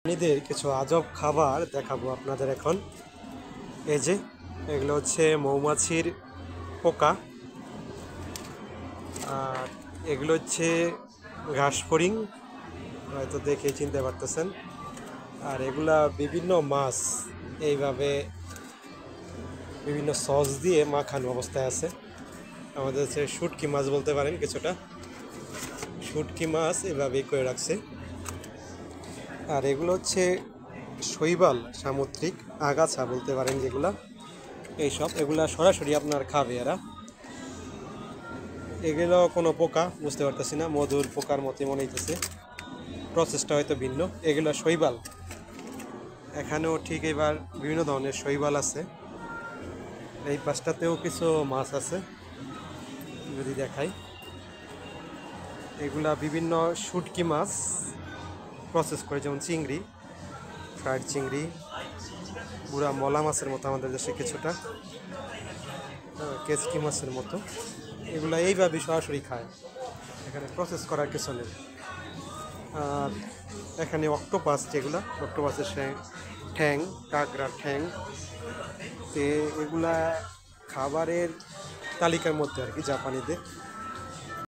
প্রাণীদের কিছু আজব খাবার দেখাবো আপনাদের এখন। এই যে এগুলো হচ্ছে মৌমাছির পোকা, আর এগুলো হচ্ছে ঘাস ফড়িং, হয়তো দেখে চিনতে পারতেছেন। আর এগুলা বিভিন্ন মাছ এইভাবে বিভিন্ন সস দিয়ে মাখানো অবস্থায় আছে। আমাদের হচ্ছে শুটকি মাছ বলতে পারেন, কিছুটা শুটকি মাছ এভাবেই করে রাখছে। আর এগুলো হচ্ছে শৈবাল, সামুদ্রিক আগাছা বলতে পারেন যেগুলা, এইসব এগুলা সরাসরি আপনার খাবে এরা। এগুলো কোনো পোকা বুঝতে পারতেছি না, মধুর পোকার মতোই মনে হইতেছে, প্রসেসটা হয়তো ভিন্ন। এগুলো শৈবাল, এখানেও ঠিক এবার বিভিন্ন ধরনের শৈবাল আছে। এই পাশটাতেও কিছু মাছ আছে, যদি দেখাই। এগুলা বিভিন্ন শুটকি মাছ প্রসেস করে, যেমন চিংড়ি, ফ্রাইড চিংড়ি, পুরা মলা মাছের মতো আমাদের দেশে কিছুটা, কেচকি মাছের মতো। এগুলা এইভাবে সরাসরি খায়, এখানে প্রসেস করার কিছু নেই। আর এখানে অক্টোপাস, যেগুলা অক্টোপাসের ঠ্যাং, কাঁকড়ার ঠ্যাং, তে এগুলা খাবারের তালিকার মধ্যে আর কি জাপানিদের।